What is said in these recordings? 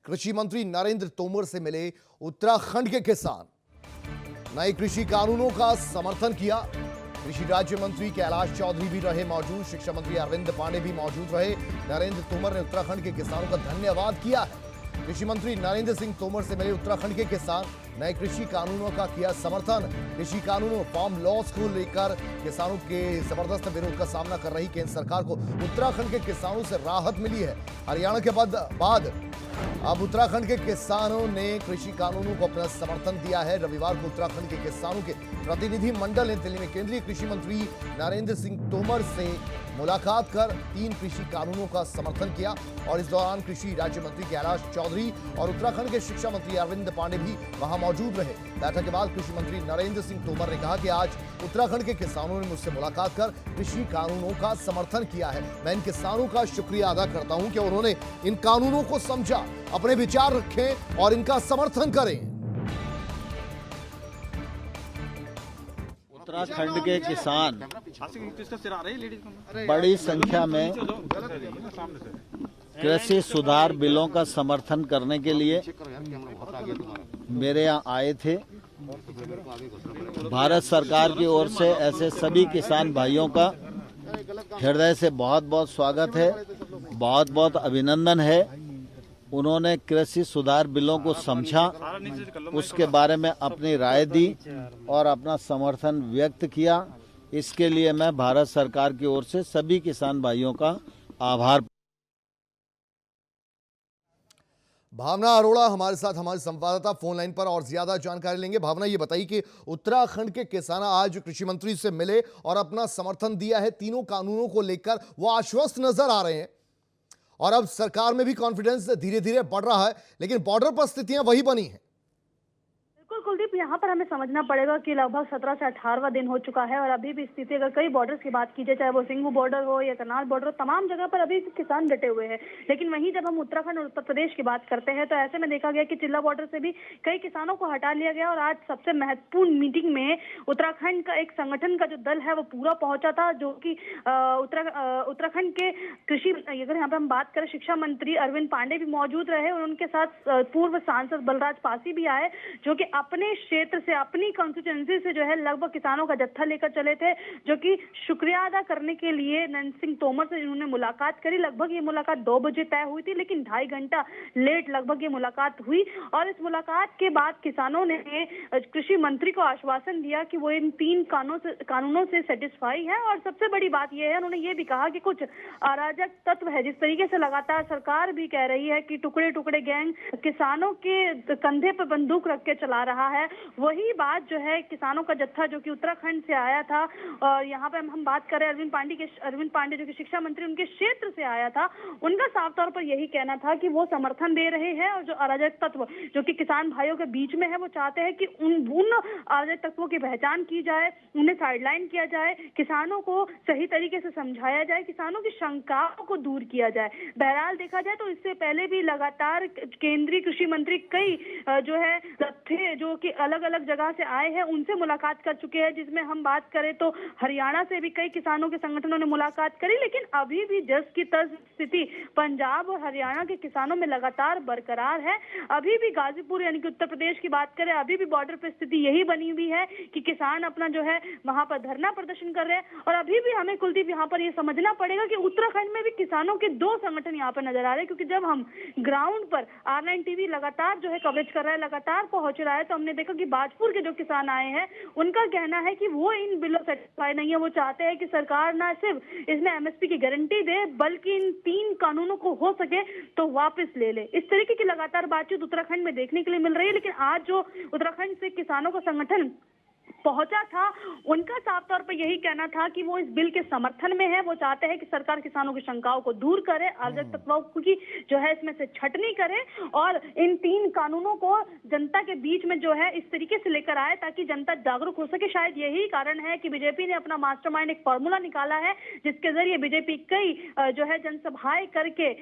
कृषि मंत्री नरेंद्र तोमर से मिले उत्तराखंड के किसान। नए कृषि कानूनों का समर्थन किया। कृषि राज्य मंत्री कैलाश चौधरी भी रहे मौजूद, शिक्षा मंत्री अरविंद पांडे भी मौजूद रहे। नरेंद्र तोमर ने उत्तराखंड के किसानों का धन्यवाद किया है। कृषि मंत्री नरेंद्र सिंह तोमर से मिले उत्तराखंड के किसान। नए कृषि कानूनों का किया समर्थन। कृषि कानूनों फार्म लॉस को लेकर किसानों के जबरदस्त विरोध का सामना कर रही केंद्र सरकार को उत्तराखंड के किसानों से राहत मिली है। हरियाणा के बाद अब उत्तराखंड के किसानों ने कृषि कानूनों को अपना समर्थन दिया है। रविवार को उत्तराखंड के किसानों के प्रतिनिधि मंडल ने दिल्ली में केंद्रीय कृषि मंत्री नरेंद्र सिंह तोमर से मुलाकात कर 3 कृषि कानूनों का समर्थन किया और इस दौरान कृषि राज्य मंत्री कैलाश चौधरी और उत्तराखंड के शिक्षा मंत्री अरविंद पांडे भी वहां मौजूद रहे। बैठक के बाद कृषि मंत्री नरेंद्र सिंह तोमर ने कहा कि आज उत्तराखंड के किसानों ने मुझसे मुलाकात कर कृषि कानूनों का समर्थन किया है। मैं इन किसानों का शुक्रिया अदा करता हूं कि उन्होंने इन कानूनों को समझा, अपने विचार रखें और इनका समर्थन करें। उत्तराखंड के किसान बड़ी संख्या में कृषि सुधार बिलों का समर्थन करने के लिए मेरे यहाँ आए थे। भारत सरकार की ओर से ऐसे सभी किसान भाइयों का हृदय से बहुत बहुत स्वागत है, बहुत बहुत अभिनंदन है। उन्होंने कृषि सुधार बिलों को समझा, उसके बारे में अपनी राय दी और अपना समर्थन व्यक्त किया। इसके लिए मैं भारत सरकार की ओर से सभी किसान भाइयों का आभार। भावना अरोड़ा हमारे साथ, हमारे संवाददाता फोन लाइन पर और ज्यादा जानकारी लेंगे। भावना, ये बताइए कि उत्तराखंड के किसान आज कृषि मंत्री से मिले और अपना समर्थन दिया है। तीनों कानूनों को लेकर वो आश्वस्त नजर आ रहे हैं और अब सरकार में भी कॉन्फिडेंस धीरे धीरे बढ़ रहा है, लेकिन बॉर्डर पर स्थितियां वही बनी हैं। बिल्कुल कुलदीप, यहाँ पर हमें समझना पड़ेगा कि लगभग 17 से 18वां दिन हो चुका है और अभी भी स्थिति, अगर कई बॉर्डर्स की बात की जाए, चाहे वो सिंघू बॉर्डर हो या करनाल बॉर्डर हो, तमाम जगह पर अभी किसान डटे हुए हैं। लेकिन वहीं जब हम उत्तराखंड और उत्तर प्रदेश की बात करते हैं तो ऐसे में देखा गया कि चिल्ला बॉर्डर से भी कई किसानों को हटा लिया गया और आज सबसे महत्वपूर्ण मीटिंग में उत्तराखंड का एक संगठन का जो दल है वो पूरा पहुंचा था, जो कि उत्तराखंड के कृषि, अगर यहाँ पर हम बात करें, शिक्षा मंत्री अरविंद पांडे भी मौजूद रहे और उनके साथ पूर्व सांसद बलराज पासी भी आए, जो कि अपने क्षेत्र से, अपनी कॉन्स्टिट्यूएंसी से जो है लगभग किसानों का जत्था लेकर चले थे, जो कि शुक्रिया अदा करने के लिए नरेंद्र सिंह तोमर से इन्होंने मुलाकात करी। लगभग ये मुलाकात 2 बजे तय हुई थी, लेकिन 2.5 घंटा लेट लगभग ये मुलाकात हुई और इस मुलाकात के बाद किसानों ने कृषि मंत्री को आश्वासन दिया कि वो इन 3 कानूनों से सेटिस्फाई है। और सबसे बड़ी बात यह है, उन्होंने ये भी कहा कि कुछ अराजक तत्व है, जिस तरीके से लगातार सरकार भी कह रही है कि टुकड़े टुकड़े गैंग किसानों के कंधे पर बंदूक रख के चला रहा है, वही बात जो है किसानों का जत्था जो कि उत्तराखंड से आया था, और यहाँ पे हम बात करें अरविंद पांडे जो कि शिक्षा मंत्री उनके क्षेत्र से आया था, उनका साफ तौर पर यही कहना था कि वो समर्थन दे रहे हैं और जो अराजक तत्व जो कि किसान भाइयों के बीच में है, वो चाहते हैं कि उन अराजक तत्वों की पहचान की जाए, उन्हें साइडलाइन किया जाए, किसानों को सही तरीके से समझाया जाए, किसानों की शंकाओं को दूर किया जाए। बहरहाल देखा जाए तो इससे पहले भी लगातार केंद्रीय कृषि मंत्री कई जो है थे जो कि अलग अलग जगह से आए हैं, उनसे मुलाकात कर चुके हैं, जिसमें हम बात करें तो हरियाणा से भी कई किसानों के संगठनों ने मुलाकात करी। लेकिन अभी भी जस की तस स्थिति पंजाब और हरियाणा के किसानों में लगातार बरकरार है। अभी भी गाजीपुर यानी कि उत्तर प्रदेश की बात करें, अभी भी बॉर्डर पर स्थिति यही बनी हुई है कि किसान अपना जो है वहां पर धरना प्रदर्शन कर रहे हैं। और अभी भी हमें कुलदीप यहाँ पर यह समझना पड़ेगा कि उत्तराखंड में भी किसानों के 2 संगठन यहाँ पर नजर आ रहे हैं, क्योंकि जब हम ग्राउंड पर R9 TV लगातार जो है कवरेज कर रहा है, लगातार पहुंच रहा है, तो हमने देखा कि बाजपुर के जो किसान आए हैं उनका कहना है कि वो इन बिलों से सेटिस्फाई नहीं है। वो चाहते हैं कि सरकार ना सिर्फ इसमें MSP की गारंटी दे, बल्कि इन 3 कानूनों को हो सके तो वापस ले ले। इस तरीके की लगातार बातचीत उत्तराखंड में देखने के लिए मिल रही है। लेकिन आज जो उत्तराखंड से किसानों का संगठन पहुंचा था, उनका साफ तौर पर यही कहना था कि वो इस बिल के समर्थन में है। वो चाहते हैं कि सरकार किसानों की शंकाओं को दूर करे, अराजक तत्वों की जो है इसमें से छटनी करे और इन 3 कानूनों को जनता के बीच में जो है इस तरीके से लेकर आए ताकि जनता जागरूक हो सके। शायद यही कारण है कि बीजेपी ने अपना मास्टरमाइंड एक फॉर्मूला निकाला है, जिसके जरिए बीजेपी कई जो है जनसभाएं करके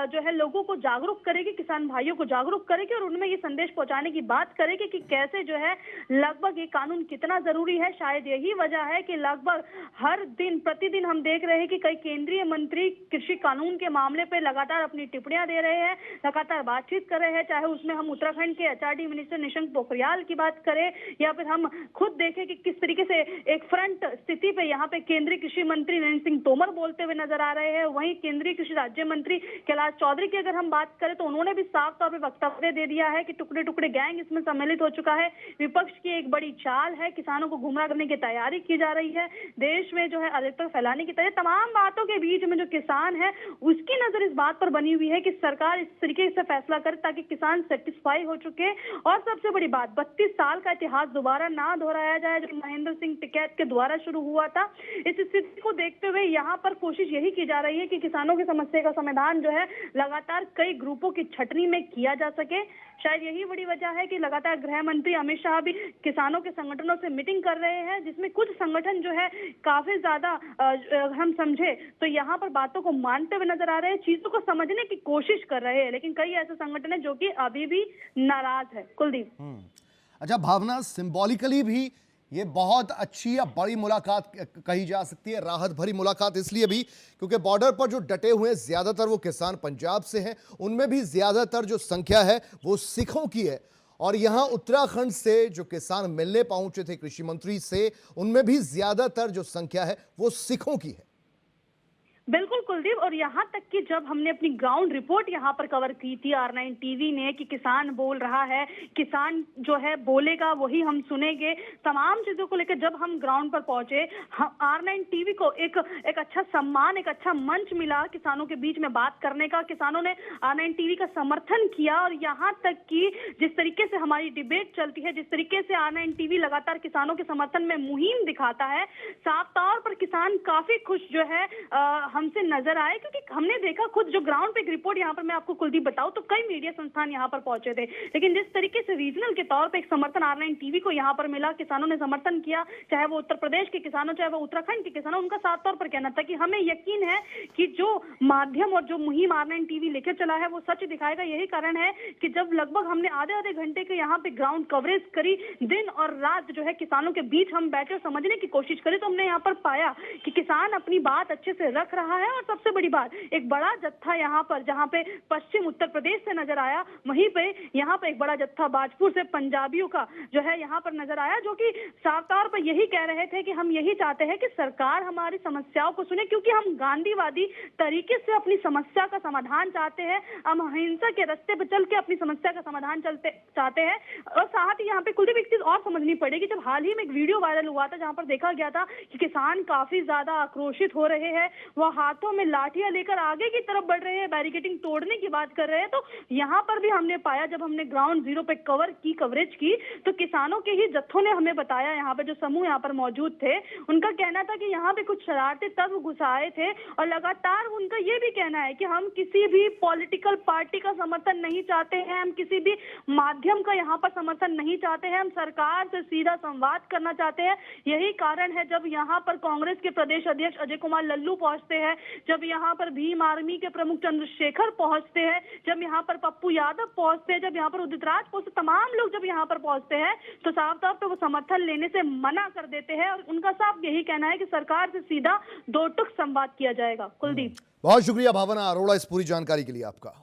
जो है लोगों को जागरूक करेगी, किसान भाइयों को जागरूक करेगी और उनमें ये संदेश पहुंचाने की बात करेगी कि कैसे जो है लगभग ये कानून कितना जरूरी है। शायद यही वजह है कि लगभग हर दिन प्रतिदिन हम देख रहे हैं कि कई केंद्रीय मंत्री कृषि कानून के मामले पे लगातार अपनी टिप्पणियां दे रहे हैं, लगातार बातचीत कर रहे हैं, चाहे उसमें हम उत्तराखंड के एचआरडी मिनिस्टर निशंक पोखरियाल की बात करें या फिर हम खुद देखें कि किस तरीके से एक फ्रंट स्थिति पे यहाँ पे केंद्रीय कृषि मंत्री नरेंद्र सिंह तोमर बोलते हुए नजर आ रहे हैं। वहीं केंद्रीय कृषि राज्य मंत्री कैलाश चौधरी की अगर हम बात करें तो उन्होंने भी साफ तौर पर वक्तव्य दे दिया है कि टुकड़े टुकड़े गैंग इसमें सम्मिलित हो चुका है, विपक्ष की एक बड़ी चाल है, किसानों को गुमराह करने की तैयारी की जा रही है, देश में जो है अराजकता फैलाने की तैयारी। तमाम बातों के बीच में जो किसान है उसकी नजर इस बात पर बनी हुई है कि सरकार इस तरीके से फैसला करे ताकि किसान सेटिस्फाई हो चुके। और सबसे बड़ी बात, 32 साल का इतिहास दोबारा ना दोहराया जाए जो महेंद्र सिंह टिकैत के द्वारा शुरू हुआ था। इस स्थिति को देखते हुए यहाँ पर कोशिश यही की जा रही है कि किसानों की समस्या का समाधान जो है लगातार कई ग्रुपों की छटनी में किया जा सके। शायद यही बड़ी वजह है कि लगातार गृह मंत्री अमित शाह भी किसानों के संगठनों से मीटिंग कर रहे हैं, जिसमें कुछ संगठन जो है काफी ज्यादा हम समझे तो यहाँ पर बातों को मानते हुए नजर आ रहे हैं, चीजों को समझने की कोशिश कर रहे हैं, लेकिन कई ऐसे संगठन है जो कि अभी भी नाराज है। कुलदीप, अच्छा भावना, सिंबॉलिकली भी ये बहुत अच्छी या बड़ी मुलाकात कही जा सकती है, राहत भरी मुलाकात इसलिए भी क्योंकि बॉर्डर पर जो डटे हुए हैं ज्यादातर वो किसान पंजाब से हैं, उनमें भी ज्यादातर जो संख्या है वो सिखों की है। और यहाँ उत्तराखंड से जो किसान मिलने पहुंचे थे कृषि मंत्री से, उनमें भी ज्यादातर जो संख्या है वो सिखों की है। बिल्कुल कुलदीप, और यहाँ तक कि जब हमने अपनी ग्राउंड रिपोर्ट यहाँ पर कवर की थी R9 टीवी ने कि किसान बोल रहा है, किसान जो है बोलेगा वही हम सुनेंगे, तमाम चीजों को लेकर जब हम ग्राउंड पर पहुंचे, R9 टीवी को एक अच्छा सम्मान, एक अच्छा मंच मिला किसानों के बीच में बात करने का। किसानों ने R9 टीवी का समर्थन किया और यहाँ तक कि जिस तरीके से हमारी डिबेट चलती है, जिस तरीके से R9 टीवी लगातार किसानों के समर्थन में मुहिम दिखाता है, साफ तौर पर किसान काफी खुश जो है हमसे नजर आए, क्योंकि हमने देखा खुद जो ग्राउंड पे एक रिपोर्ट यहाँ पर मैं आपको कुलदीप बताऊं तो कई मीडिया संस्थान यहाँ पर पहुंचे थे, लेकिन जिस तरीके से रीजनल के तौर पे एक समर्थन R9 टीवी को यहाँ पर मिला, किसानों ने समर्थन किया, चाहे वो उत्तर प्रदेश के किसानों चाहे वो उत्तराखंड के किसानों, उनका साफ तौर पर कहना था कि हमें यकीन है कि जो माध्यम और जो मुहिम R9 टीवी लेकर चला है वो सच दिखाएगा। यही कारण है कि जब लगभग हमने आधे घंटे के यहाँ पे ग्राउंड कवरेज करी, दिन और रात जो है किसानों के बीच हम बैठे और समझने की कोशिश करी, तो हमने यहाँ पर पाया कि किसान अपनी बात अच्छे से रख रहा है। और सबसे बड़ी बात, एक बड़ा जत्था यहाँ पर जहाँ पे पश्चिम उत्तर प्रदेश से नजर आया, वहीं पे यहाँ पे एक बड़ा जत्था बाजपुर से पंजाबियों का जो है यहाँ पर नजर आया, जो कि साफ तौर पर यही कह रहे थे कि हम यही चाहते हैं कि सरकार हमारी समस्याओं को सुने, क्योंकि हम गांधीवादी तरीके से अपनी समस्या का समाधान चाहते हैं, हम अहिंसा के रास्ते पर चल के अपनी समस्या का समाधान चाहते हैं। और साथ ही यहाँ पे कुलदीप एक चीज और समझनी पड़ेगी, जब हाल ही में एक वीडियो वायरल हुआ था जहाँ पर देखा गया था कि किसान काफी ज्यादा आक्रोशित हो रहे हैं, वह हाथों में लाठियां लेकर आगे की तरफ बढ़ रहे हैं, बैरिकेडिंग तोड़ने की बात कर रहे हैं। तो यहाँ पर भी हमने पाया, जब हमने ग्राउंड जीरो पे कवरेज की तो किसानों के ही जत्थों ने हमें बताया, यहाँ पे जो समूह यहाँ पर मौजूद थे उनका कहना था कि यहाँ पे कुछ शरारती तत्व घुस आए थे और लगातार उनका ये भी कहना है कि हम किसी भी पॉलिटिकल पार्टी का समर्थन नहीं चाहते हैं, हम किसी भी माध्यम का यहाँ पर समर्थन नहीं चाहते हैं, हम सरकार से सीधा संवाद करना चाहते हैं। यही कारण है जब यहाँ पर कांग्रेस के प्रदेश अध्यक्ष अजय कुमार लल्लू पहुंचते हैं, जब यहाँ पर भीम आर्मी के प्रमुख चंद्रशेखर पहुंचते हैं, जब यहाँ पर पप्पू यादव पहुंचते हैं, जब यहाँ पर उदित राज पहुंचते, तमाम लोग जब यहाँ पर पहुंचते हैं तो साफ तौर पर वो समर्थन लेने से मना कर देते हैं और उनका साफ यही कहना है कि सरकार से सीधा दो टुक संवाद किया जाएगा। कुलदीप, बहुत शुक्रिया भावना अरोड़ा इस पूरी जानकारी के लिए आपका।